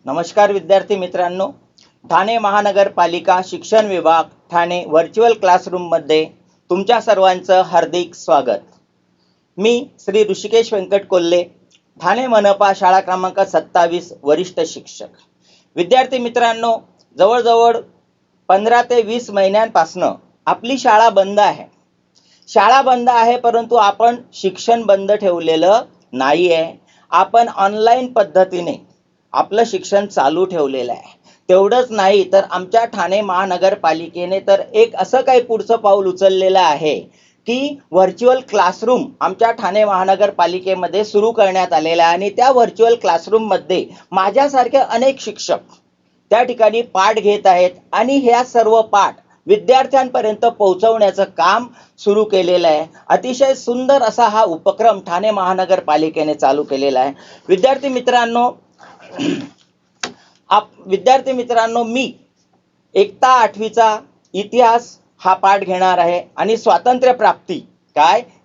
नमस्कार विद्यार्थी मित्रांनो, ठाणे महानगरपालिका शिक्षण विभाग ठाणे व्हर्च्युअल क्लासरूममध्ये तुमच्या सर्वांचं हार्दिक स्वागत। मी श्री ऋषिकेश वेंकट कोल्हे, ठाणे मनपा शाळा क्रमांक 27 वरिष्ठ शिक्षक। विद्यार्थी मित्रांनो, जवळजवळ 15 ते 20 महिन्यांपासून आपली शाळा बंद आहे। शाळा बंद आहे, परंतु आपण शिक्षण बंद ठेवलेलं नाही आहे। आपण ऑनलाईन पद्धतीने आपलं शिक्षण चालू ठेवलेलं आहे। तेवढंच नाही तर आमच्या ठाणे महानगरपालिकेने तर एक असं काही पुढचं पाऊल उचललेलं आहे की व्हर्च्युअल क्लासरूम आमच्या ठाणे महानगरपालिकेमध्ये सुरू करण्यात आलेला आहे। आणि त्या व्हर्च्युअल क्लासरूममध्ये माझ्यासारखे अनेक शिक्षक त्या ठिकाणी पाठ घेत आहेत आणि ह्या सर्व पाठ विद्यार्थ्यांपर्यंत पोहोचवण्याचं काम सुरू केलेलं आहे। अतिशय सुंदर असा हा उपक्रम ठाणे महानगरपालिकेने चालू केलेला आहे। विद्यार्थी मित्रांनो, मी एकता आठवीचा इतिहास हा पाठ घेणार आहे आणि स्वातंत्र्य प्राप्ती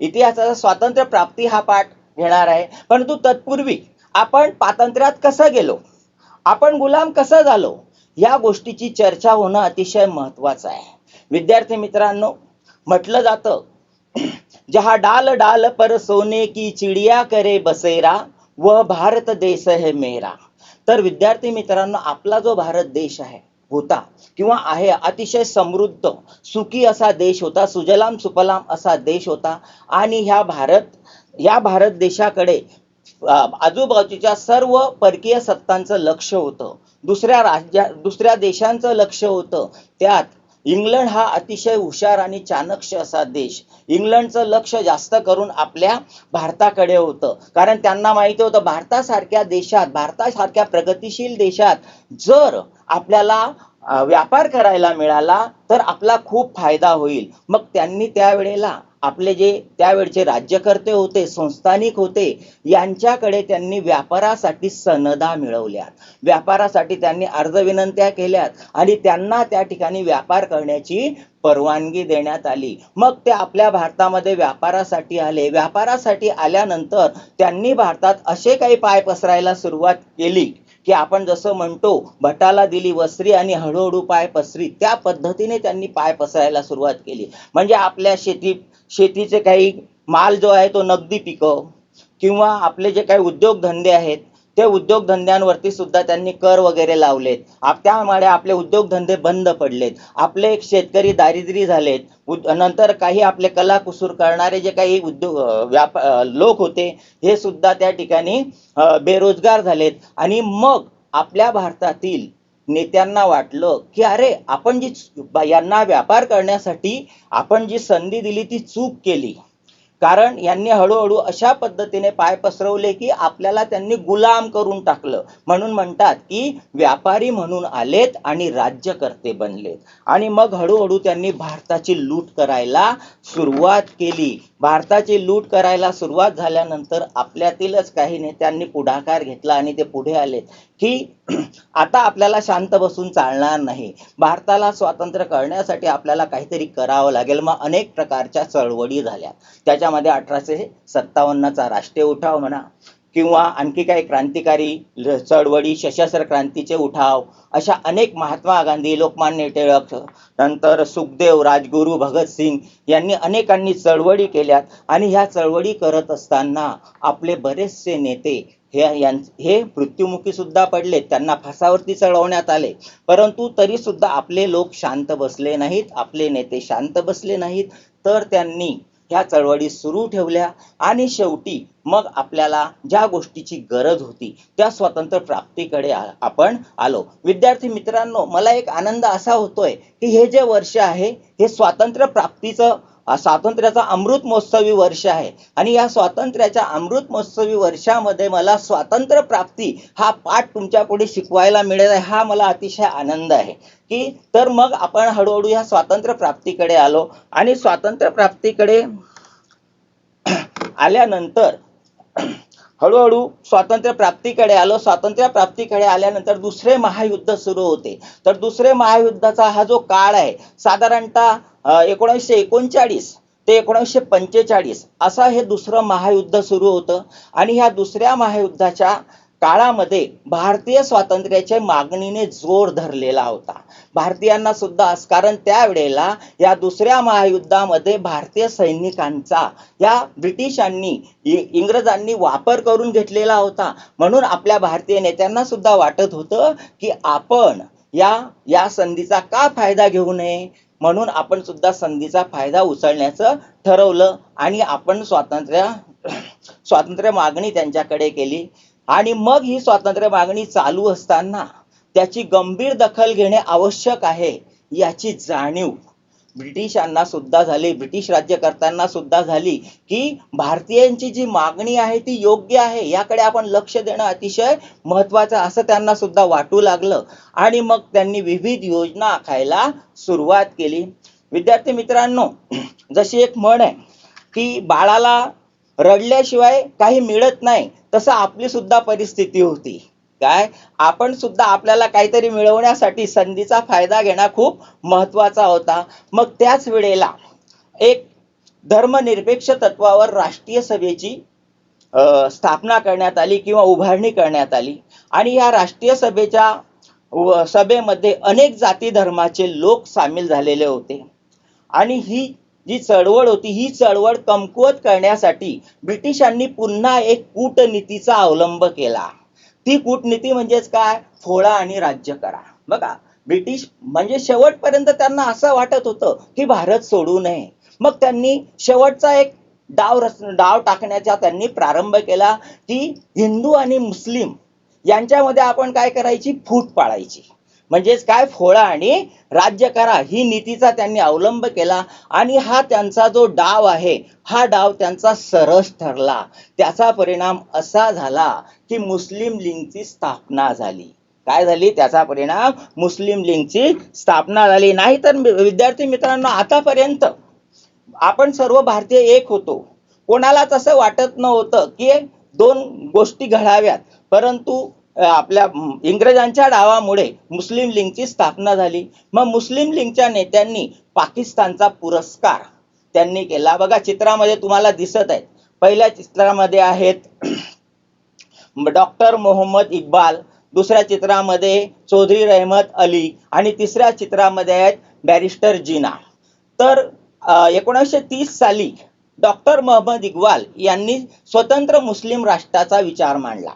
इतिहासाचा स्वातंत्र्य प्राप्ती हा पाठ घेणार आहे। परंतु तत्पूर्वी आपण स्वातंत्र्यात कसं गेलो, आपण गुलाम कसं झालो, या गोष्टीची चर्चा होणं अतिशय महत्त्वाचं आहे। विद्यार्थी मित्रांनो, म्हटलं जातं, जहां डाल डाल पर सोने की चिड़िया करे बसेरा, वह भारत देश है मेरा। तर विद्यार्थी मित्रांनो, आपला जो भारत देश होता किंवा आहे, अतिशय समृद्ध सुखी असा देश होता, सुजलाम सुफलाम असा देश होता। आणि ह्या भारत देशाकडे आजूबाजूच्या सर्व परकीय सत्तांचं लक्ष होतं, दुसऱ्या देशांचं लक्ष होतं। त्यात इंग्लंड हा अतिशय हुशार आणि चाणक्य असा देश, इंग्लंडचं लक्ष जास्त करून आपल्या भारताकडे होतं। कारण त्यांना माहिती होतं, भारतासारख्या प्रगतिशील देशात जर आपल्याला व्यापार करायला मिळाला तर आपला खूप फायदा होईल। मग त्यांनी त्यावेळेला आपले जे त्यावेळचे राज्यकर्ते होते, संस्थानिक होते, यांच्याकडे त्यांनी व्यापारासाठी सनदा मिळवल्या, व्यापारासाठी त्यांनी अर्ज विनंत्या केल्यात आणि त्यांना त्या ठिकाणी व्यापार करण्याची परवानगी देण्यात आली। मग ते आपल्या भारतामध्ये व्यापारासाठी आले। व्यापारासाठी आल्यानंतर त्यांनी भारतात असे काही पाय पसरायला सुरुवात केली की आपण जसं म्हणतो, भटाला दिली वस्त्री आणि हळूहळू पाय पसरी, त्या पद्धतीने त्यांनी पाय पसरायला सुरुवात केली। म्हणजे आपल्या शेतीचे काही माल जो आहे तो नगदी पिकं किंवा आपले जे काही उद्योगधंदे आहेत ते उद्योगधंद्यांवरती सुद्धा त्यांनी कर वगैरे लावलेत। त्यामुळे आपले उद्योगधंदे बंद पडलेत, आपले शेतकरी दारिद्र्य झालेत। नंतर काही आपले कलाकुसर करणारे जे काही लोक होते हे सुद्धा त्या ठिकाणी बेरोजगार झालेत। आणि मग आपल्या भारतातील नेत्यांना वाटलं की अरे, आपण यांना व्यापार करण्यासाठी आपण जी संधी दिली ती चूक केली। कारण यांनी हळूहळू अशा पद्धतीने पाय पसरवले की आपल्याला त्यांनी गुलाम करून टाकलं। म्हणून म्हणतात की व्यापारी म्हणून आलेत आणि राज्यकर्ते बनलेत। आणि मग हळूहळू त्यांनी भारताची लूट करायला सुरुवात केली। भारताची लूट करायला सुरुवात झाल्यानंतर आपल्यातीलच काही नेत्यांनी पुढाकार घेतला आणि ते पुढे आलेत की आता आपल्याला शांत बसून चालणार नाही, भारताला स्वातंत्र्य करण्यासाठी आपल्याला काहीतरी करावं लागेल। मग अनेक प्रकारच्या चळवळी झाल्या। त्याच्यामध्ये 1857चा राष्ट्रीय उठाव म्हणा किंवा आणखी काही क्रांतिकारी चळवळी, सशस्त्र क्रांतीचे उठाव, अशा अनेक, महात्मा गांधी, लोकमान्य टिळक, नंतर सुखदेव, राजगुरू, भगतसिंग यांनी अनेकांनी चळवळी केल्यात। आणि ह्या चळवळी करत असताना आपले बरेचसे नेते हे मृत्युमुखी सुद्धा पडले, त्यांना फासावरती चढवण्यात आले। परंतु तरी सुद्धा आपले लोक शांत बसले नाहीत, आपले नेते शांत बसले नाहीत, तर त्यांनी ह्या चळवळी सुरू ठेवल्या। आणि शेवटी मग आपल्याला ज्या गोष्टीची गरज होती त्या स्वातंत्र्य प्राप्तीकडे आपण आलो। विद्यार्थी मित्रांनो, मला एक आनंद असा होतोय की हे जे वर्ष आहे हे स्वातंत्र्याचा अमृत महोत्सवी वर्ष आहे। आणि या स्वातंत्र्याच्या अमृत महोत्सवी वर्षामध्ये मला स्वातंत्र्य प्राप्ती हा पाठ तुमच्या पुढे शिकवायला मिळेल, हा मला अतिशय आनंद आहे की तर मग आपण हळूहळू या स्वातंत्र्य प्राप्तीकडे आलो। आणि स्वातंत्र्य प्राप्तीकडे आल्यानंतर स्वातंत्र्य प्राप्तीकडे आल्यानंतर दुसरे महायुद्ध सुरू होते। तर दुसरे महायुद्धाचा हा जो काळ आहे, साधारणतः 1939 ते 1945 असा हे दुसरं महायुद्ध सुरू होतं। आणि ह्या दुसऱ्या महायुद्धाच्या काळामध्ये भारतीय स्वातंत्र्याच्या मागणीने जोर धरलेला होता. भारतीयांना सुद्धा, कारण त्यावेळेला या दुसऱ्या महायुद्धामध्ये भारतीय सैनिकांचा या ब्रिटिशांनी इंग्रजांनी वापर करून घेतलेला होता. म्हणून आपल्या भारतीय नेत्यांना सुद्धा वाटत होतं की आपण या संधीचा का फायदा घेऊ नये, म्हणून आपण सुद्धा संधीचा फायदा उचलण्याचं ठरवलं आणि आपण स्वातंत्र्य मागणी त्यांच्याकडे केली. आणि मग ही स्वातंत्र्य मागणी चालू असताना त्याची गंभीर दखल घेणे आवश्यक आहे याची जाणीव ब्रिटिशांना सुद्धा झाली, ब्रिटिश राज्यकर्त्यांना सुद्धा झाली की भारतीयांची जी मागणी आहे ती योग्य आहे, याकडे आपण लक्ष देणं अतिशय महत्त्वाचं असं त्यांना सुद्धा वाटू लागलं. आणि मग त्यांनी विविध योजना आखायला सुरुवात केली. विद्यार्थी मित्रांनो, जशी एक म्हण आहे की बाळाला रडल्याशिवाय काही मिळत नाही, तसं आपली सुद्धा परिस्थिती होती. काय, आपण सुद्धा आपल्याला काहीतरी मिळवण्यासाठी संधीचा फायदा घेणं खूप महत्त्वाचा होता. मग त्याच वेळेला एक धर्मनिरपेक्ष तत्वावर राष्ट्रीय सभेची स्थापना करण्यात आली किंवा उभारणी करण्यात आली. आणि या राष्ट्रीय सभेमध्ये अनेक जाती धर्माचे लोक सामील झालेले होते. आणि ही जी चळवळ होती, ही चळवळ कमकुवत करण्यासाठी ब्रिटिशांनी पुन्हा एक कूटनीतीचा अवलंब केला. ती कूटनीती म्हणजेच काय, फोडा आणि राज्य करा. बघा, ब्रिटिश म्हणजे शेवटपर्यंत त्यांना असं वाटत होतं की भारत सोडू नये. मग त्यांनी शेवटचा एक डाव टाकण्याचा त्यांनी प्रारंभ केला की हिंदू आणि मुस्लिम यांच्यामध्ये आपण काय करायची, फूट पाळायची. म्हणजेच काय, फोडा आणि राज्य करा ही नीतीचा त्यांनी अवलंब केला. आणि हा त्यांचा जो डाव आहे, हा डाव त्यांचा सरस ठरला. त्याचा परिणाम असा झाला की मुस्लिम लीगची स्थापना झाली. काय झाली, त्याचा परिणाम मुस्लिम लीगची स्थापना झाली. नाहीतर विद्यार्थी मित्रांनो, आतापर्यंत आपण सर्व भारतीय एक होतो. कोणाला तसं वाटत नव्हतं की दोन गोष्टी घडाव्यात. परंतु आपल्या इंग्रजांच्या डावामुळे मुस्लिम लीगची स्थापना झाली. मग मुस्लिम लीगच्या नेत्यांनी पाकिस्तानचा पुरस्कार त्यांनी केला. बघा, चित्रामध्ये तुम्हाला दिसत आहेत. पहिल्या चित्रामध्ये आहेत डॉक्टर मोहम्मद इक्बाल, दुसऱ्या चित्रामध्ये चौधरी रहमत अली आणि तिसऱ्या चित्रामध्ये आहेत बॅरिस्टर जिना. तर 1930 साली डॉक्टर मोहम्मद इक्बाल यांनी स्वतंत्र मुस्लिम राष्ट्राचा विचार मांडला.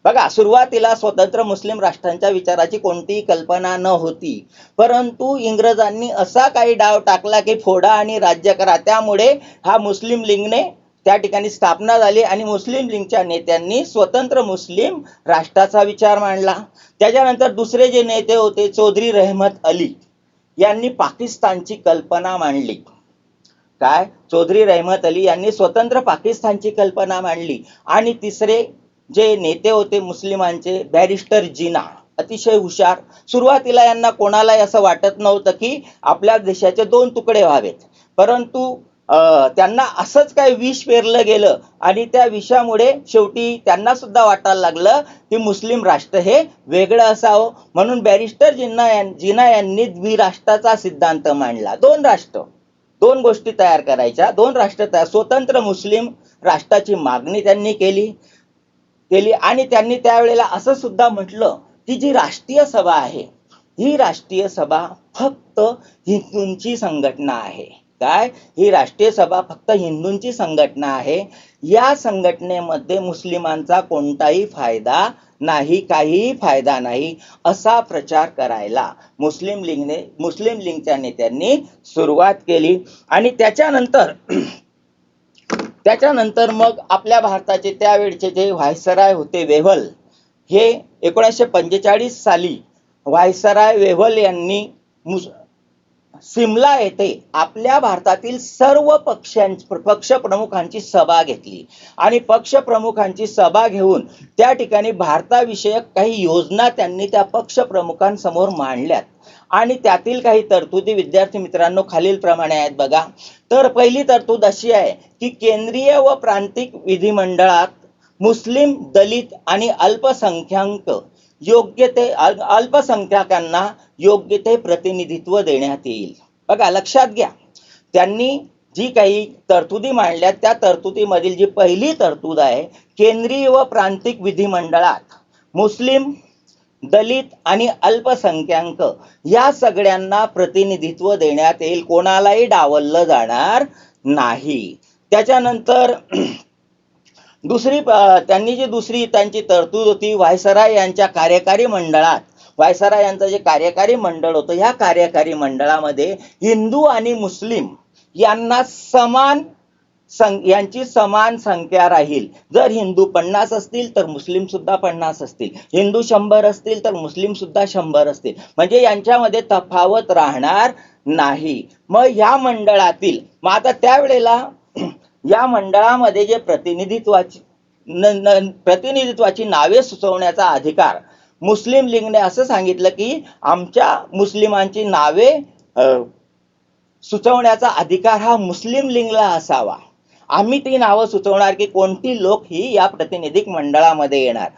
बघा, सुरुवातीला स्वतंत्र मुस्लिम राष्ट्रांच्या विचाराची कोणतीही कल्पना न होती. परंतु इंग्रजांनी असा काही डाव टाकला की फोडा आणि राज्य करा. त्यामुळे हा मुस्लिम लीगने त्या ठिकाणी स्थापना झाली आणि मुस्लिम लीगच्या नेत्यांनी स्वतंत्र मुस्लिम राष्ट्राचा विचार मांडला. त्याच्यानंतर दुसरे जे नेते होते चौधरी रहमत अली यांनी पाकिस्तानची कल्पना मांडली. काय, चौधरी रहमत अली यांनी स्वतंत्र पाकिस्तानची कल्पना मांडली. आणि तिसरे जे नेते होते मुस्लिमांचे बॅरिस्टर जिना, अतिशय हुशार. सुरुवातीला यांना कोणालाही असं वाटत नव्हतं की आपल्या देशाचे दोन तुकडे व्हावेत. परंतु त्यांना असंच काही विष पेरलं गेलं आणि त्या विषामुळे शेवटी त्यांना सुद्धा वाटायला लागलं की मुस्लिम राष्ट्र हे वेगळं असावं. म्हणून बॅरिस्टर जिना यांनी द्विराष्ट्राचा सिद्धांत मांडला. दोन गोष्टी तयार करायच्या, दोन राष्ट्र स्वतंत्र मुस्लिम राष्ट्राची मागणी त्यांनी केली. आणि त्यांनी त्यावेळेला असं सुद्धा म्हटलं की जी राष्ट्रीय सभा आहे, ही राष्ट्रीय सभा फक्त हिंदूंची संघटना आहे. काय, ही राष्ट्रीय सभा फक्त हिंदूंची संघटना आहे. या संघटनेमध्ये मुस्लिमांचा कोणताही फायदा नाही, काहीही फायदा नाही, असा प्रचार करायला मुस्लिम लीगच्या नेत्यांनी सुरुवात केली. आणि त्याच्यानंतर मग आपल्या भारताचे त्यावेळचे जे व्हायसराय होते वेव्हल, हे 1945 साली व्हायसराय वेव्हल यांनी सिमला येथे आपल्या भारतातील सर्व पक्ष प्रमुखांची सभा घेतली. आणि पक्ष प्रमुखांची सभा घेऊन त्या ठिकाणी भारताविषयक काही योजना त्यांनी त्या पक्ष प्रमुखांसमोर मांडल्यात. आणि त्यातील काही तरतुदी विद्यार्थी मित्रांनो खालील प्रमाणे आहेत. बघा, तर पहिली तरतूद अशी आहे की केंद्रीय व प्रांतिक विधिमंडळात मुस्लिम, दलित आणि अल्पसंख्याकांना योग्य ते प्रतिनिधित्व देण्यात येईल. बघा, लक्षात घ्या, त्यांनी जी काही तरतुदी मांडल्या त्या तरतुदीमधील जी पहिली तरतूद आहे, केंद्रीय व प्रांतिक विधिमंडळात मुस्लिम, दलित आणि अल्पसंख्याक या सगळ्यांना प्रतिनिधित्व देण्यात येईल, कोणालाही डावललं जाणार नाही. त्याच्यानंतर त्यांनी जी दुसरी त्यांची तरतूद होती, व्हायसराय यांच्या कार्यकारी मंडळात, व्हायसराय यांचं जे कार्यकारी मंडळ होतं, ह्या कार्यकारी मंडळामध्ये हिंदू आणि मुस्लिम यांना यांची समान संख्या राहील. जर हिंदू 50 असतील तर मुस्लिम सुद्धा 50 असतील, हिंदू 100 असतील तर मुस्लिम सुद्धा 100 असतील, म्हणजे यांच्यामध्ये तफावत राहणार नाही. मग ह्या मंडळातील, मग आता त्यावेळेला या मंडळामध्ये जे प्रतिनिधित्वाची नावे सुचवण्याचा अधिकार मुस्लिम लीगने असं सांगितलं की आमच्या मुस्लिमांची नावे सुचवण्याचा अधिकार हा मुस्लिम लीगला असावा. आम्ही ती नावं सुचवणार की कोणती लोक ही या प्रतिनिधिक मंडळामध्ये येणार.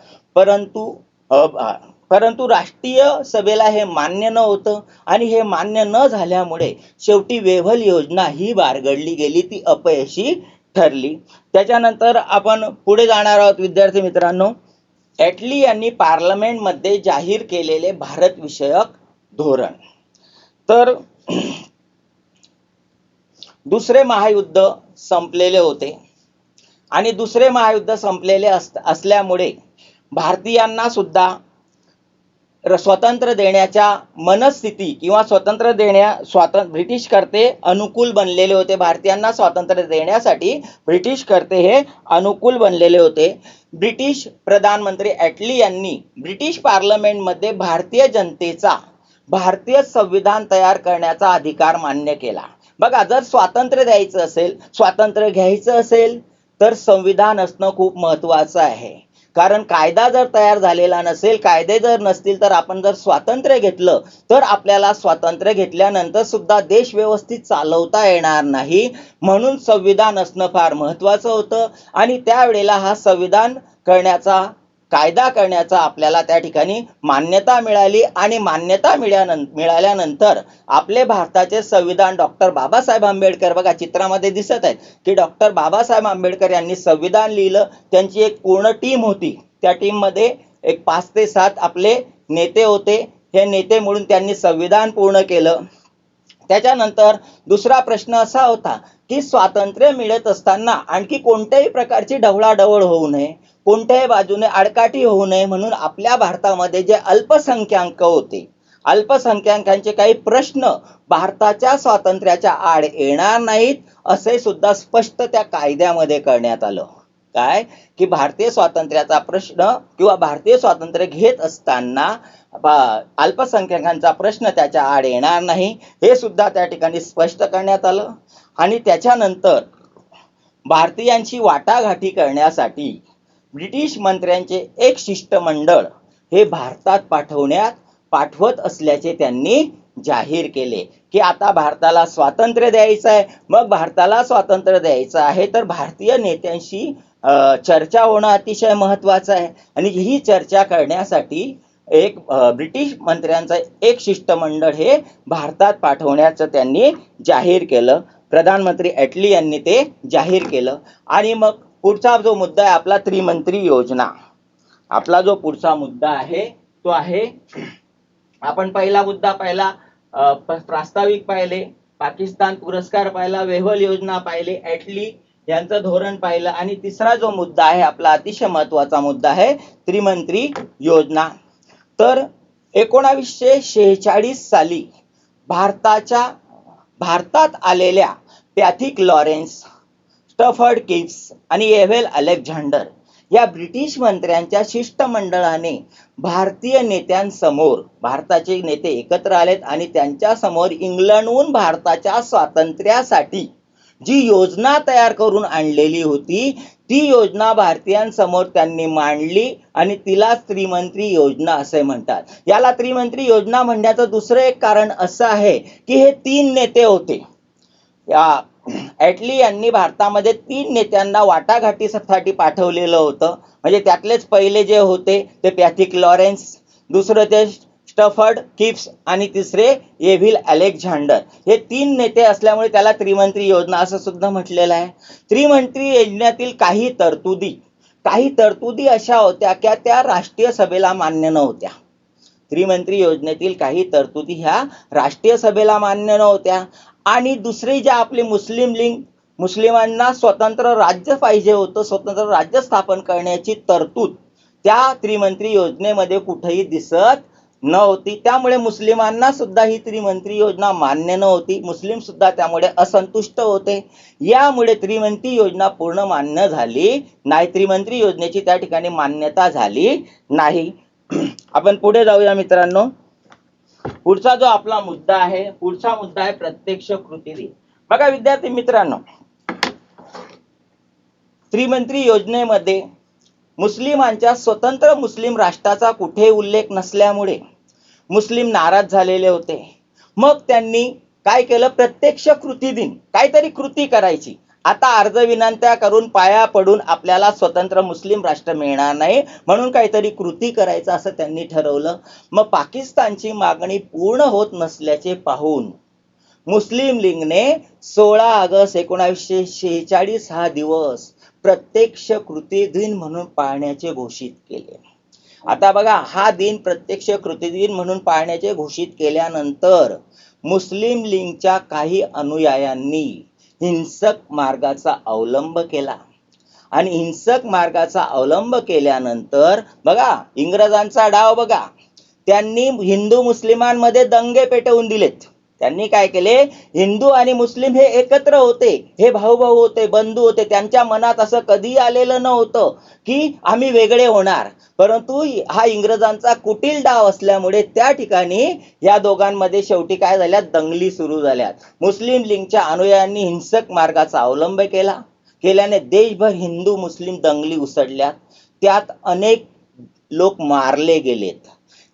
परंतु राष्ट्रीय सभेला हे मान्य नव्हतं आणि हे मान्य न झाल्यामुळे शेवटी वेव्हल योजना ही बारगडली गेली, ती अपयशी ठरली. त्याच्यानंतर आपण पुढे जाणार आहोत विद्यार्थी मित्रांनो. ॲटली यांनी पार्लमेंटमध्ये जाहीर केलेले भारत विषयक धोरण. तर दुसरे महायुद्ध संपलेले होते आणि दुसरे महायुद्ध संपलेले असल्यामुळे भारतीयांना सुद्धा स्वातंत्र्य देण्याच्या मनस्थिती किंवा ब्रिटिशकर्ते अनुकूल बनलेले होते. भारतीयांना स्वातंत्र्य देण्यासाठी ब्रिटिशकर्ते हे अनुकूल बनलेले होते. ब्रिटिश प्रधानमंत्री ॲटली यांनी ब्रिटिश पार्लमेंटमध्ये भारतीय जनतेचा भारतीय संविधान तयार करण्याचा अधिकार मान्य केला. बघा, जर स्वातंत्र्य द्यायचं असेल, स्वातंत्र्य घ्यायचं असेल तर संविधान असणं खूप महत्वाचं आहे. कारण कायदा जर तयार झालेला नसेल, कायदे जर नसतील, तर आपण जर स्वातंत्र्य घेतलं तर आपल्याला स्वातंत्र्य घेतल्यानंतर सुद्धा देश व्यवस्थित चालवता येणार नाही. म्हणून संविधान असणं फार महत्वाचं होतं आणि त्यावेळेला हा संविधान कायदा करण्याचा आपल्याला त्या ठिकाणी मान्यता मिळाली आणि मान्यता मिळाल्यानंतर आपले भारताचे संविधान डॉक्टर बाबासाहेब आंबेडकर, बघा चित्रामध्ये दिसत आहेत की डॉक्टर बाबासाहेब आंबेडकर यांनी संविधान लिहिलं. त्यांची एक पूर्ण टीम होती, त्या टीममध्ये एक 5 ते 7 आपले नेते होते. हे नेते मिळून त्यांनी संविधान पूर्ण केलं. त्याच्यानंतर दुसरा प्रश्न असा होता की स्वातंत्र्य मिळत असताना आणखी कोणत्याही प्रकारची ढवळाढवळ होऊ नये, कोणत्याही बाजूने आडकाठी होऊ नये, म्हणून आपल्या भारतामध्ये जे अल्पसंख्याक होते, अल्पसंख्याकांचे काही प्रश्न भारताच्या स्वातंत्र्याच्या आड येणार नाहीत असे सुद्धा स्पष्ट त्या कायद्यामध्ये करण्यात आलं. काय की भारतीय स्वातंत्र्याचा प्रश्न किंवा भारतीय स्वातंत्र्य घेत असताना अल्पसंख्याकांचा प्रश्न त्याच्या आड येणार नाही, हे सुद्धा त्या ठिकाणी स्पष्ट करण्यात आलं. आणि त्याच्यानंतर भारतीयांची वाटाघाटी करण्यासाठी ब्रिटिश मंत्र्यांचे एक शिष्टमंडळ हे भारतात पाठवत असल्याचे त्यांनी जाहीर केले की आता भारताला स्वातंत्र्य द्यायचं आहे. मग भारताला स्वातंत्र्य द्यायचं आहे तर भारतीय नेत्यांशी चर्चा होणं अतिशय महत्वाचं आहे. आणि ही चर्चा करण्यासाठी ब्रिटिश मंत्र्यांचं एक शिष्टमंडळ हे भारतात पाठवण्याचं त्यांनी जाहीर केलं. प्रधानमंत्री ॲटली यांनी ते जाहीर केलं. आणि मग पुढचा जो मुद्दा आहे आपला त्रिमंत्री योजना. आपला जो पुढचा मुद्दा आहे तो आहे, आपण पहिला मुद्दा पाहिला, प्रास्ताविक पाहिले, पाकिस्तान पुरस्कार पाहिला, वेव्हल योजना पाहिले, ॲटली यांचं धोरण पाहिलं आणि तिसरा जो मुद्दा आहे आपला अतिशय महत्वाचा मुद्दा आहे त्रिमंत्री योजना. तर 1946 साली भारतात आलेल्या पॅथिक लॉरेन्स, स्टफर्ड किप्स आणि एव्हेल अलेक्झांडर या ब्रिटिश मंत्र्यांच्या शिष्टमंडळाने भारतीय नेत्यांसमोर, भारताचे नेते एकत्र आलेत आणि त्यांच्या समोर इंग्लंडहून भारताच्या स्वातंत्र्यासाठी जी योजना तयार करून आणलेली होती ती योजना भारतीयांसमोर त्यांनी मांडली आणि तिला त्रिमंत्री योजना असे म्हणतात. याला त्रिमंत्री योजना म्हणण्याचं दुसरं एक कारण असं आहे की हे 3 नेते होते. ॲटली यांनी भारतामध्ये 3 नेत्यांना वाटाघाटीसाठी पाठवलेलं होतं. म्हणजे त्यातलेच पहिले जे होते ते पॅथिक लॉरेन्स, दुसरं ते स्टफर्ड किप्स आणि तिसरे एव्हिल अलेक्झांडर. हे 3 नेते असल्यामुळे त्याला त्रिमंत्री योजना असं सुद्धा म्हटलेलं आहे. त्रिमंत्री योजनेतील काही तरतुदी अशा होत्या की त्या राष्ट्रीय सभेला मान्य नव्हत्या. त्रिमंत्री योजनेतील काही तरतुदी ह्या राष्ट्रीय सभेला मान्य नव्हत्या. आणि दुसरी जे आपली मुस्लिम लीग, मुस्लिमांना स्वतंत्र राज्य पाहिजे होतं, स्वतंत्र राज्य स्थापन करण्याची तरतूद त्या त्रिमंत्री योजनेमध्ये कुठेही दिसत नव्हती. त्यामुळे मुस्लिमांना सुद्धा ही त्रिमंत्री योजना मान्य नव्हती. मुस्लिम सुद्धा त्यामुळे असंतुष्ट होते. यामुळे त्रिमंत्री योजना पूर्ण मान्य झाली नाही. त्रिमंत्री योजनेची त्या ठिकाणी मान्यता झाली नाही. आपण पुढे जाऊया मित्रांनो. पुढचा जो आपला मुद्दा आहे, पुढचा मुद्दा आहे प्रत्यक्ष कृती दिन. बघा विद्यार्थी मित्रांनो, त्रिमंत्री योजनेमध्ये मुस्लिमांच्या स्वतंत्र मुस्लिम राष्ट्राचा कुठे उल्लेख नसल्यामुळे मुस्लिम नाराज झालेले होते. मग त्यांनी काय केलं, प्रत्यक्ष कृती दिन, काहीतरी कृती करायची. आता अर्ज विनंत्या करून पाया पडून आपल्याला स्वतंत्र मुस्लिम राष्ट्र मिळणार नाही, म्हणून काहीतरी कृती करायचं असं त्यांनी ठरवलं. मग पाकिस्तानची मागणी पूर्ण होत नसल्याचे पाहून मुस्लिम लीगने 16 ऑगस्ट 1946 हा दिवस प्रत्यक्ष कृती दिन म्हणून पाळण्याचे घोषित केले. आता बघा, हा दिन प्रत्यक्ष कृती दिन म्हणून पाळण्याचे घोषित केल्यानंतर मुस्लिम लीगच्या काही अनुयायांनी हिंसक मार्गाचा अवलंब केला. आणि हिंसक मार्गाचा अवलंब केल्यानंतर बघा, इंग्रजांचा डाव बघा, त्यांनी हिंदू मुस्लिमांमध्ये दंगे पेटवून दिलेत. त्यांनी काय केले, हिंदू आणि मुस्लिम हे एकत्र होते, हे भाऊ होते, बंधू होते. त्यांच्या मनात असं कधी आलेलं नव्हतं की आम्ही वेगळे होणार. परंतु हा इंग्रजांचा कुटील डाव असल्यामुळे त्या ठिकाणी या दोघांमध्ये शेवटी काय झाल्यात, दंगली सुरू झाल्यात. मुस्लिम लीगच्या अनुयायांनी हिंसक मार्गाचा अवलंब केल्याने देशभर हिंदू मुस्लिम दंगली उसळल्यात. त्यात अनेक लोक मारले गेलेत.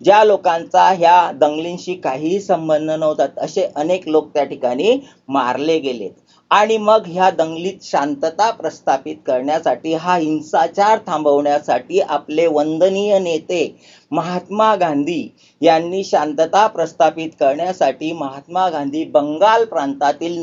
ज्या लोकांचा ह्या दंगलींशी काहीही संबंध नव्हता असे अनेक लोक त्या ठिकाणी मारले गेलेत. आणि मग ह्या दंगलीत शांतता प्रस्थापित करण्यासाठी, हा हिंसाचार थांबवण्यासाठी आपले वंदनीय नेते महात्मा गांधी यांनी शांतता प्रस्थापित करण्यासाठी महात्मा गांधी बंगाल प्रांतातील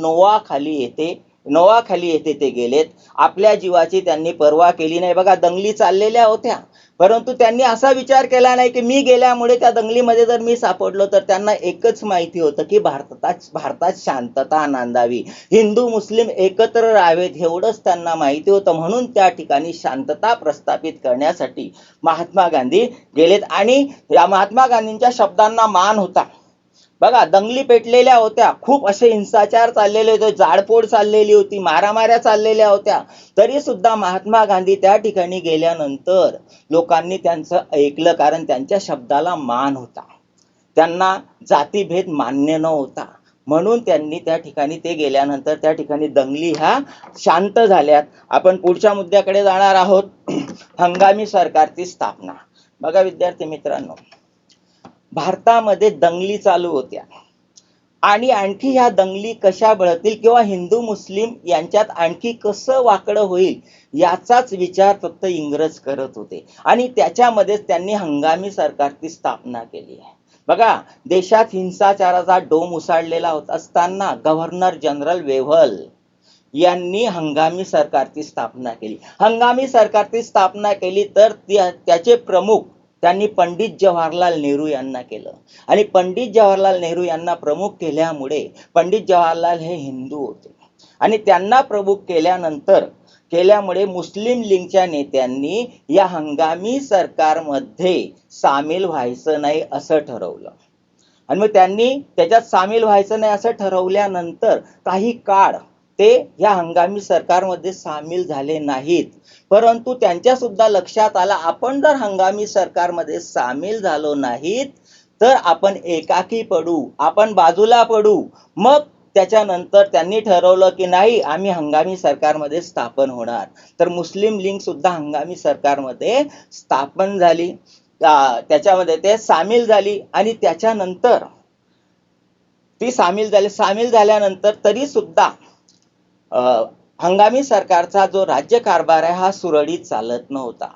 नोआखाली येथे ते गेलेत. आपल्या जीवाची त्यांनी पर्वा केली नाही. बघा, दंगली चाललेल्या होत्या, परंतु त्यांनी असा विचार केला नाही की मी गेल्यामुळे त्या दंगलीमध्ये जर मी सापडलो तर त्यांना एकच माहिती होतं की भारतात शांतता नांदावी, हिंदू मुस्लिम एकत्र राहावेत, एवढंच त्यांना माहिती होतं. म्हणून त्या ठिकाणी शांतता प्रस्थापित करण्यासाठी महात्मा गांधी गेलेत. आणि या महात्मा गांधींच्या शब्दांना मान होता. बघा, दंगली पेटलेल्या होत्या, खूप असे हिंसाचार चाललेले होते, जाळपोळ चाललेली होती, मारामाऱ्या चाललेल्या होत्या. तरी सुद्धा महात्मा गांधी त्या ठिकाणी गेल्यानंतर लोकांनी त्यांचं ऐकलं, कारण त्यांच्या शब्दाला मान होता. त्यांना जातीभेद मान्य नव्हता. म्हणून त्यांनी त्या ठिकाणी ते गेल्यानंतर त्या ठिकाणी दंगली ह्या शांत झाल्यात. आपण पुढच्या मुद्द्याकडे जाणार आहोत. हंगामी सरकारची स्थापना. बघा विद्यार्थी मित्रांनो, भारतामध्ये दंगली चालू होत्या आणि आणखी ह्या दंगली कशा बळतील किंवा हिंदू मुस्लिम यांच्यात आणखी कसं वाकडं होईल याचाच विचार फक्त इंग्रज करत होते. आणि त्याच्यामध्येच त्यांनी हंगामी सरकारची स्थापना केली आहे. बघा, देशात हिंसाचाराचा डोम उसळलेला होत असताना गव्हर्नर जनरल वेव्हल यांनी हंगामी सरकारची स्थापना केली. हंगामी सरकारची स्थापना केली तर त्याचे प्रमुख त्यांनी पंडित जवाहरलाल नेहरू यांना केलं. आणि पंडित जवाहरलाल नेहरू यांना प्रमुख केल्यामुळे, पंडित जवाहरलाल हे हिंदू होते आणि त्यांना प्रमुख केल्यामुळे मुस्लिम लीगच्या नेत्यांनी या हंगामी सरकारमध्ये सामील व्हायचं नाही असं ठरवलं. आणि मग त्यांनी त्याच्यात सामील व्हायचं नाही असं ठरवल्यानंतर काही काळ ते या हंगामी सरकारमध्ये सामील झाले नाहीत. परंतु त्यांच्या सुद्धा लक्षात आलं, आपण जर हंगामी सरकारमध्ये सामील झालो नाहीत तर आपण एकाकी पडू, आपण बाजूला पडू. मग त्याच्यानंतर त्यांनी ठरवलं की नाही, आम्ही हंगामी सरकारमध्ये स्थापन होणार. तर मुस्लिम लीग सुद्धा हंगामी सरकारमध्ये स्थापन झाली, त्याच्यामध्ये ते सामील झाली. आणि त्याच्यानंतर ती सामील झाल्यानंतर तरी सुद्धा हंगामी सरकारचा जो राज्यकारभार आहे हा सुरळीत चालत नव्हता.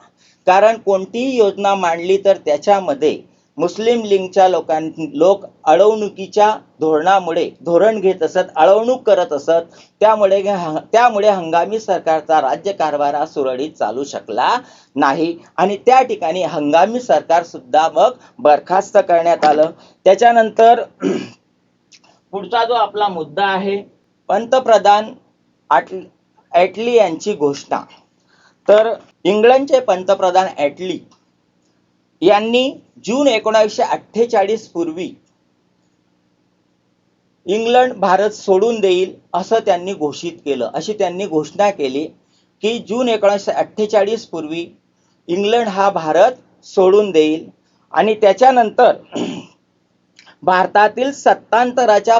कारण कोणतीही योजना मांडली तर त्याच्यामध्ये मुस्लिम लीगच्या लोक अडवणुकीच्या धोरण घेत असत, अडवणूक करत असत. त्यामुळे हंगामी सरकारचा राज्यकारभार हा सुरळीत चालू शकला नाही आणि त्या ठिकाणी हंगामी सरकार सुद्धा मग बरखास्त करण्यात आलं. त्याच्यानंतर पुढचा जो आपला मुद्दा आहे, पंतप्रधान ॲटली यांची घोषणा. तर इंग्लंडचे पंतप्रधान ॲटली यांनी जून 1948 पूर्वी इंग्लंड भारत सोडून देईल असं त्यांनी घोषित केलं. अशी त्यांनी घोषणा केली की जून 1948 पूर्वी इंग्लंड हा भारत सोडून देईल आणि त्याच्यानंतर भारतातील सत्तांतराच्या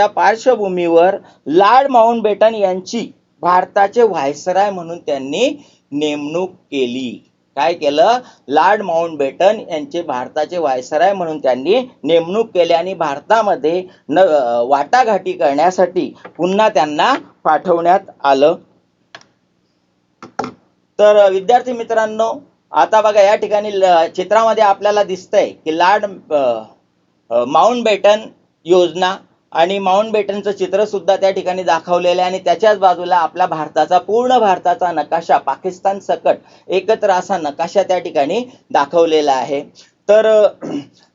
पार्श्वभूमीवर लॉर्ड माउंटबॅटन यांची भारताचे व्हायसराय म्हणून त्यांनी नेमणूक केली. काय केलं? लॉर्ड माउंटबॅटन यांचे भारताचे व्हायसराय म्हणून त्यांनी नेमणूक केली आणि भारतामध्ये वाटाघाटी करण्यासाठी पुन्हा त्यांना पाठवण्यात आलं. तर विद्यार्थी मित्रांनो, आता बघा या ठिकाणी चित्रामध्ये आपल्याला दिसतंय की लॉर्ड माउंटबॅटन योजना आणि माउंटबॅटनचं चित्र सुद्धा त्या ठिकाणी दाखवलेलं आहे आणि त्याच्याच बाजूला आपला पूर्ण भारताचा नकाशा पाकिस्तान सकट एकत्र असा नकाशा त्या ठिकाणी दाखवलेला आहे. तर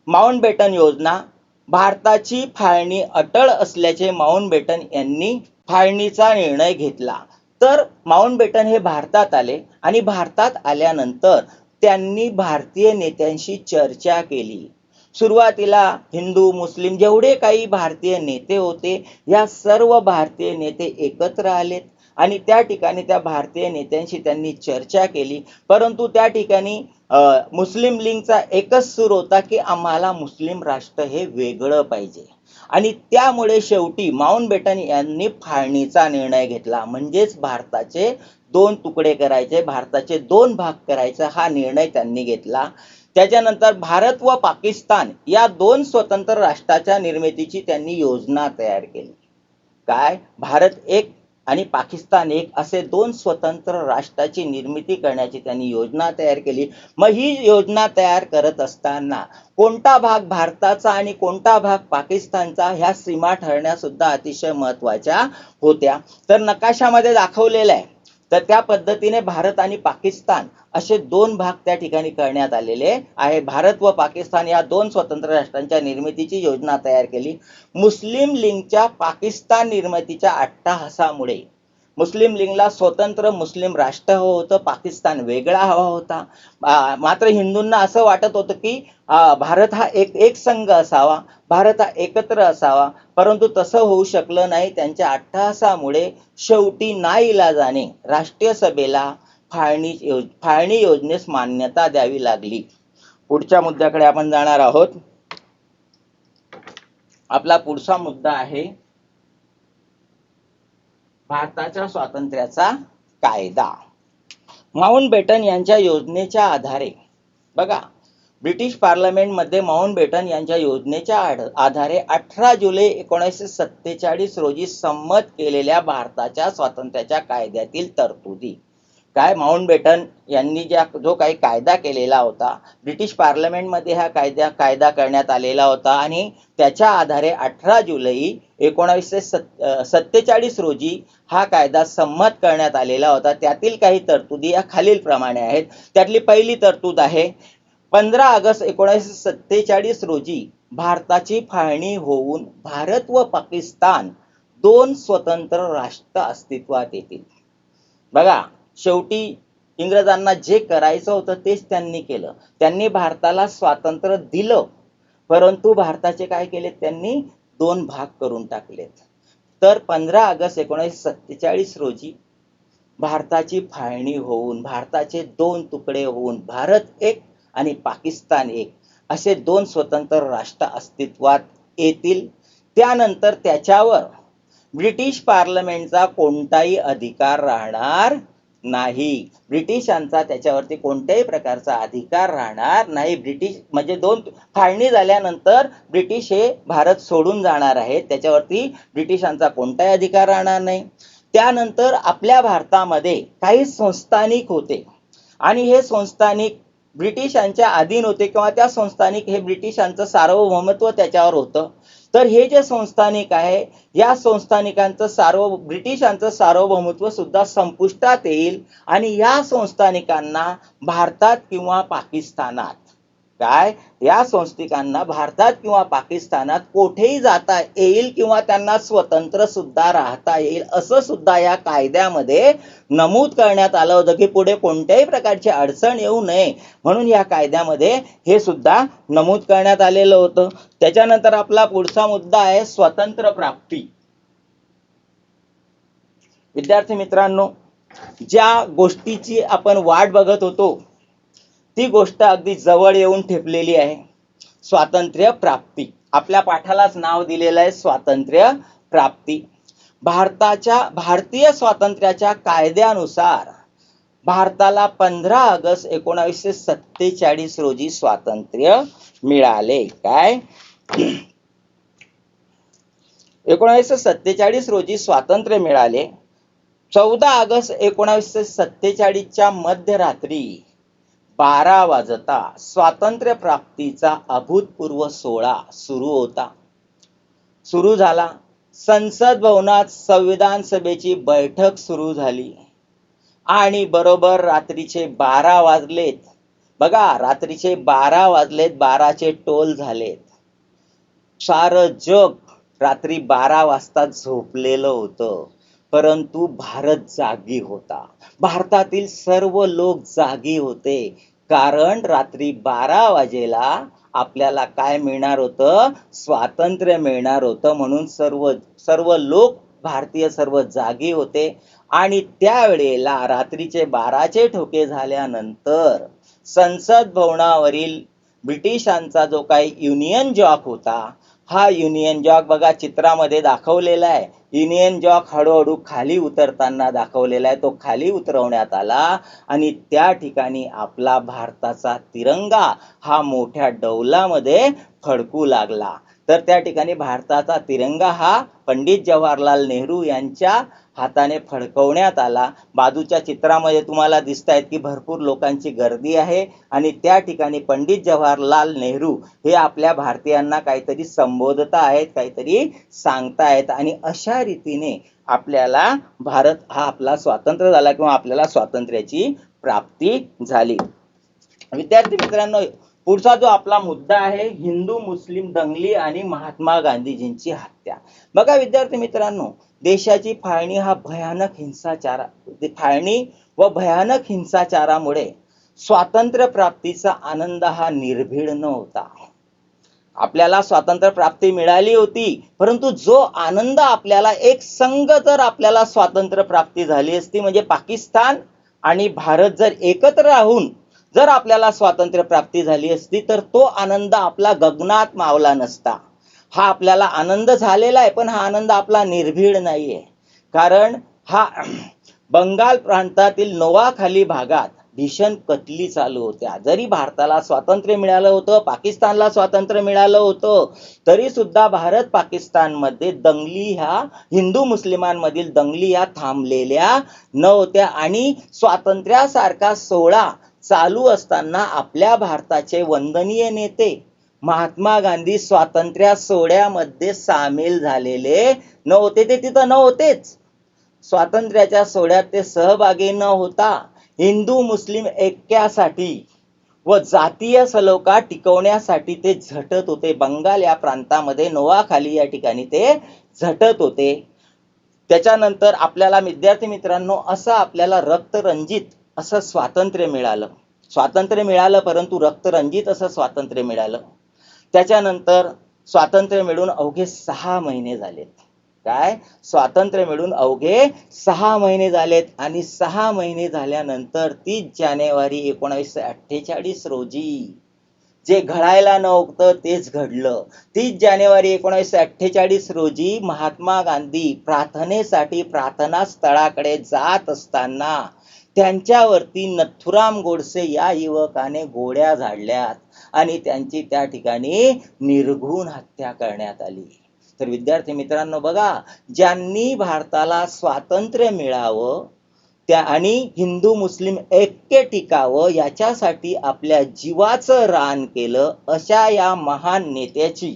माउंटबॅटन योजना, भारताची फाळणी अटळ असल्याचे माउंटबॅटन यांनी फाळणीचा निर्णय घेतला. तर माउंटबॅटन हे भारतात आले आणि भारतात आल्यानंतर त्यांनी भारतीय नेत्यांशी चर्चा केली. सुरुवातीला हिंदू मुस्लिम जेवढे काही भारतीय नेते होते या सर्व भारतीय नेते एकत्र आलेत आणि त्या ठिकाणी त्या भारतीय नेत्यांशी त्यांनी चर्चा केली. परंतु त्या ठिकाणी मुस्लिम लीगचा एकच सूर होता की आम्हाला मुस्लिम राष्ट्र हे वेगळं पाहिजे आणि त्यामुळे शेवटी माउंटबॅटन यांनी फाळणीचा निर्णय घेतला. म्हणजेच भारताचे 2 तुकडे करायचे, भारताचे 2 भाग करायचा हा निर्णय त्यांनी घेतला. त्याच्यानंतर भारत व पाकिस्तान या 2 स्वतंत्र राष्ट्राच्या निर्मितीची त्यांनी योजना तयार केली. काय? भारत एक आणि पाकिस्तान एक असे 2 स्वतंत्र राष्ट्राची निर्मिती करण्याची त्यांनी योजना तयार केली. मग ही योजना तयार करत असताना कोणता भाग भारताचा आणि कोणता भाग पाकिस्तानचा ह्या सीमा ठरण्या सुद्धा अतिशय महत्त्वाच्या होत्या. तर नकाशामध्ये दाखवलेलं आहे. तर त्या पद्धतीने भारत आणि पाकिस्तान असे 2 भाग त्या ठिकाणी करण्यात आलेले आहे. भारत व पाकिस्तान या 2 स्वतंत्र राष्ट्रांच्या निर्मितीची योजना तयार केली. मुस्लिम लीगच्या पाकिस्तान निर्मितीच्या अट्टाहासामुळे मुस्लिम लीगला स्वतंत्र मुस्लिम राष्ट्र हवं होतं, पाकिस्तान वेगळा हवा होता. मात्र हिंदूंना असं वाटत होतं की भारत हा एक संघ असावा, भारत हा एकत्र असावा. परंतु तसं होऊ शकलं नाही. त्यांच्या अट्टाहासामुळे शेवटी नाईलाजाने राष्ट्रीय सभेला फाळणी योजनेस मान्यता द्यावी लागली. पुढच्या मुद्द्याकडे आपण जाणार आहोत. आपला पुढचा मुद्दा आहे भारताच्या स्वातंत्र्याचा कायदा. माउंटबॅटन यांच्या योजनेच्या आधारे बघा, ब्रिटिश पार्लमेंटमध्ये माउंटबॅटन यांच्या योजनेच्या आधारे 18 जुलै 1947 रोजी संमत केलेल्या भारताच्या स्वातंत्र्याच्या कायद्यातील तरतुदी. काय? माउंटबॅटन यांनी जो काही कायदा केलेला होता, ब्रिटिश पार्लमेंटमध्ये हा कायदा करण्यात आलेला होता आणि त्याच्या आधारे 18 जुलै 1947 रोजी हा कायदा संमत करण्यात आलेला होता. त्यातील काही तरतुदी या खालीलप्रमाणे आहेत. त्यातली पहिली तरतूद आहे 15 ऑगस्ट 1947 रोजी भारताची फाळणी होऊन भारत व पाकिस्तान 2 स्वतंत्र राष्ट्र अस्तित्वात येतील. बघा, शेवटी इंग्रजांना जे करायचं होतं तेच त्यांनी केलं. त्यांनी भारताला स्वातंत्र्य दिलं, परंतु भारताचे काय केले? त्यांनी 2 भाग करून टाकलेत. तर 15 ऑगस्ट 1947 रोजी भारताची फाळणी होऊन भारताचे 2 तुकडे होऊन भारत एक आणि पाकिस्तान एक असे 2 स्वतंत्र राष्ट्र अस्तित्वात येतील. त्यानंतर त्याच्यावर ब्रिटिश पार्लमेंटचा कोणताही अधिकार राहणार नाही. ब्रिटिशांचा त्याच्यावरती कोणत्याही प्रकारचा अधिकार राहणार नाही. ब्रिटिश म्हणजे 2 फाळणी झाल्यानंतर ब्रिटिश हे भारत सोडून जाणार आहेत. त्याच्यावरती ब्रिटिशांचा कोणताही अधिकार राहणार नाही. त्यानंतर आपल्या भारतामध्ये काही संस्थानिक होते आणि हे संस्थानिक ब्रिटिशांच्या अधीन होते किंवा त्या संस्थानिक हे ब्रिटिशांचं सार्वभौमत्व त्याच्यावर होतं. तर हे जे संस्थानिक आहे या संस्थानिकांचं ब्रिटिशांचं सार्वभौमत्व सुद्धा संपुष्टात येईल आणि या संस्थानिकांना भारतात किंवा पाकिस्तानात या संस्थानिकांना भारतात किंवा पाकिस्तानात कोठेही जाता येईल किंवा त्यांना स्वतंत्र सुद्धा राहता येईल असं सुद्धा या कायद्यामध्ये नमूद करण्यात आलं होतं की पुढे कोणत्याही प्रकारची अडचण येऊ नये म्हणून या कायद्यामध्ये हे सुद्धा नमूद करण्यात आलेलं होतं. त्याच्यानंतर आपला पुढचा मुद्दा आहे स्वतंत्र प्राप्ती. विद्यार्थी मित्रांनो, ज्या गोष्टीची आपण वाट बघत होतो ती गोष्ट अगदी जवळ येऊन ठेपलेली आहे. स्वातंत्र्य प्राप्ती. आपल्या पाठालाच नाव दिलेलं आहे स्वातंत्र्य प्राप्ती. भारतीय स्वातंत्र्याच्या कायद्यानुसार भारताला 15 ऑगस्ट 1947 रोजी स्वातंत्र्य मिळाले. 1947 रोजी स्वातंत्र्य मिळाले. 14 ऑगस्ट 1947च्या मध्यरात्री 12 वाजता स्वातंत्र्य प्राप्तीचा अभूतपूर्व सोहळा सुरू झाला. संसद भवनात संविधान सभेची बैठक सुरू झाली आणि बरोबर रात्रीचे 12 वाजलेत. बघा, रात्रीचे 12 वाजलेत, 12चे टोल झालेत. सारं जग रात्री 12 वाजता झोपलेलं होतं, परंतु भारत जागी होता. भारतातील सर्व लोक जागी होते, कारण रात्री 12 वाजेला आपल्याला काय मिळणार होतं? स्वातंत्र्य मिळणार होतं. म्हणून सर्व लोक भारतीय सर्व जागी होते आणि त्यावेळेला रात्रीचे 12चे ठोके झाल्यानंतर संसद भवनावरील ब्रिटिशांचा जो काही युनियन जॅक होता, हा युनियन जॅक बघा चित्रामध्ये दाखवलेला आहे. युनियन जॅक हळूहळू खाली उतरताना दाखवलेला आहे. तो खाली उतरवण्यात आला आणि त्या ठिकाणी आपला भारताचा तिरंगा हा मोठ्या डौलामध्ये फडकू लागला. तर त्या ठिकाणी भारताचा तिरंगा हा पंडित जवाहरलाल नेहरू यांच्या हाताने फडकवण्यात आला. बाजूच्या चित्रामध्ये तुम्हाला दिसत आहेत की भरपूर लोकांची गर्दी आहे आणि त्या ठिकाणी पंडित जवाहरलाल नेहरू हे आपल्या भारतीयांना काहीतरी संबोधत आहेत, काहीतरी सांगतायत आणि अशा रीतीने आपल्याला भारत हा आपला स्वातंत्र्य झाला किंवा आपल्याला स्वातंत्र्याची प्राप्ती झाली. विद्यार्थी मित्रांनो, पुढचा जो आपला मुद्दा आहे हिंदू मुस्लिम दंगली आणि महात्मा गांधीजींची हत्या. बघा विद्यार्थी मित्रांनो, देशाची फाळणी व भयानक हिंसाचारामुळे स्वातंत्र्य प्राप्तीचा आनंद हा निर्भीड नव्हता. आपल्याला स्वातंत्र्य प्राप्ती मिळाली होती, परंतु जो आनंद आपल्याला एक संघ जर आपल्याला स्वातंत्र्य प्राप्ती झाली असती, म्हणजे पाकिस्तान आणि भारत जर एकत्र राहून जर आपल्याला स्वातंत्र्य प्राप्ती झाली असती, तर तो आनंद आपला गगनात मावला नसता. हा आपल्याला आनंद झालेला आहे, पण हा आनंद आपला निर्भीड नाहीये. कारण हा बंगाल प्रांतातील नोआखाली भागात भीषण कतली चालू होत्या. जरी भारताला स्वातंत्र्य मिळालं होतं, पाकिस्तानला स्वातंत्र्य मिळालं होतं, तरी सुद्धा भारत पाकिस्तानमध्ये दंगली ह्या हिंदू मुस्लिमांमधील दंगली ह्या थांबलेल्या नव्हत्या. आणि स्वातंत्र्यासारखा सोहळा चालू असताना आपल्या भारताचे वंदनीय नेते महात्मा गांधी स्वातंत्र्य सोहळ्यामध्ये सामील झालेले नव्हते. ते तिथं नव्हतेच. स्वातंत्र्याच्या सोहळ्यात ते सहभागी न होता हिंदू मुस्लिम ऐक्यासाठी व जातीय सलोखा टिकवण्यासाठी ते झटत होते. बंगाल या प्रांतामध्ये नोआखाली या ठिकाणी ते झटत होते. त्याच्यानंतर आपल्याला विद्यार्थी मित्रांनो असं आपल्याला रक्तरंजित असं स्वातंत्र्य मिळालं, परंतु रक्तरंजित असं स्वातंत्र्य मिळालं. त्याच्यानंतर स्वातंत्र्य मिळून अवघे 6 महिने झालेत. स्वातंत्र्य मिळून अवघे 6 महिने झालेत आणि 6 महिने झाल्यानंतर 30 जानेवारी 1948 रोजी जे घडायला नव्हतं तेच घडलं. 30 जानेवारी 1948 रोजी महात्मा गांधी प्रार्थनेसाठी प्रार्थना स्थळाकडे जात असताना त्यांच्यावरती नथुराम गोडसे या युवकाने गोळ्या झाडल्यात आणि त्यांची त्या ठिकाणी निर्घृण हत्या करण्यात आली. तर विद्यार्थी मित्रांनो बघा, ज्यांनी भारताला स्वातंत्र्य मिळावं आणि हिंदू मुस्लिम ऐक्य टिकावं याच्यासाठी आपल्या जीवाचं रान केलं, अशा या महान नेत्याची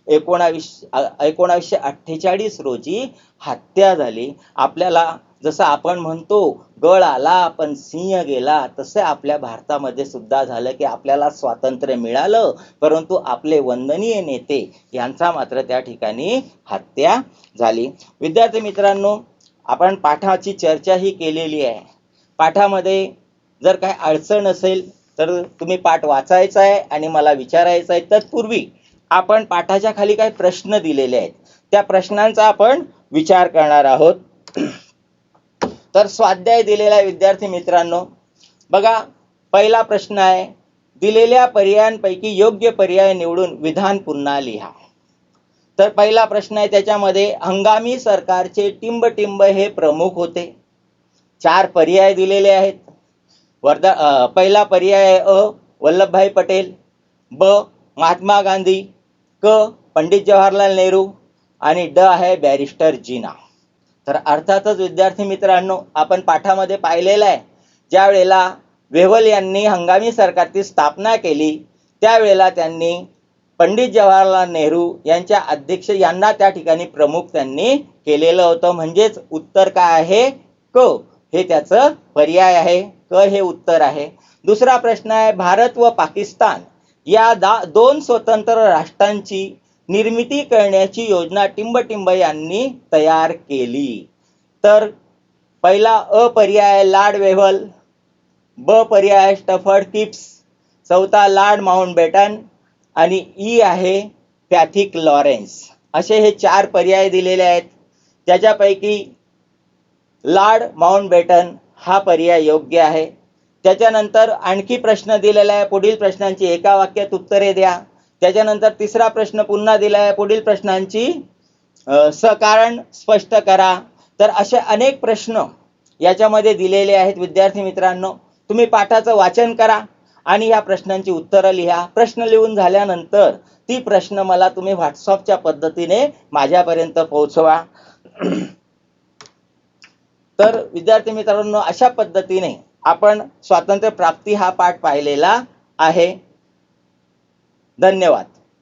1948 रोजी हत्या झाली. आपल्याला जसं आपण म्हणतो गळ आला पण सिंह गेला, तसं आपल्या भारतामध्ये सुद्धा झालं की आपल्याला स्वातंत्र्य मिळालं, परंतु आपले वंदनीय नेते यांचा मात्र त्या ठिकाणी हत्या झाली. विद्यार्थी मित्रांनो, आपण पाठाची चर्चाही केलेली आहे. पाठामध्ये जर काही अडचण असेल तर तुम्ही पाठ वाचायचा आहे आणि मला विचारायचं आहे. तत्पूर्वी आपण पाठाच्या खाली काही प्रश्न दिलेले आहेत, त्या प्रश्नांचा आपण विचार करणार आहोत. तर स्वाध्याय दिलेला आहे विद्यार्थी मित्रांनो. बघा, पहिला प्रश्न आहे, दिलेल्या पर्यायांपैकी योग्य पर्याय निवडून विधान पुन्हा लिहा. तर पहिला प्रश्न आहे, त्याच्यामध्ये हंगामी सरकारचे टिंबटिंब हे प्रमुख होते. 4 पर्याय दिलेले आहेत. पहिला पर्याय आहे अ, वल्लभभाई पटेल, ब, महात्मा गांधी, क, पंडित जवाहरलाल नेहरू आणि ड आहे बॅरिस्टर जीना. तर अर्थातच विद्यार्थी मित्रांनो, आपण पाठामध्ये पाहिलेलं आहे, ज्या वेळेला वेव्हल यांनी हंगामी सरकारची स्थापना केली त्यावेळेला त्यांनी पंडित जवाहरलाल नेहरू यांच्या अध्यक्ष यांना त्या ठिकाणी प्रमुख त्यांनी केलेलं होतं. म्हणजेच उत्तर काय आहे? क हे त्याचं पर्याय आहे. क हे उत्तर आहे. दुसरा प्रश्न आहे, भारत व पाकिस्तान या 2 स्वतंत्र राष्ट्रांची निर्मिती करण्याची योजना टिंबटिंब यांनी तयार केली. तर पहिला अ पर्याय लॉर्ड वेव्हल, ब पर्याय स्टफर्ड किप्स, चौथा लॉर्ड माउंटबॅटन आणि ई आहे पॅथिक लॉरेन्स. असे हे 4 पर्याय दिलेले आहेत. त्याच्यापैकी लॉर्ड माउंटबॅटन हा पर्याय योग्य आहे. त्याच्यानंतर आणखी प्रश्न दिलेला आहे, पुढील प्रश्नांची एका वाक्यात उत्तरे द्या. त्याच्यानंतर तिसरा प्रश्न पुन्हा दिला आहे, पुढील प्रश्नांची सकारण स्पष्ट करा. तर असे अनेक प्रश्न याच्यामध्ये दिलेले आहेत. विद्यार्थी मित्रांनो, तुम्ही पाठाचं वाचन करा आणि या प्रश्नांची उत्तरं लिहा. प्रश्न लिहून झाल्यानंतर ती प्रश्न मला तुम्ही व्हॉट्सअपच्या पद्धतीने माझ्यापर्यंत पोहोचवा. तर विद्यार्थी मित्रांनो, अशा पद्धतीने आपण स्वातंत्र्य प्राप्ती हा पाठ पाहिलेला आहे. धन्यवाद.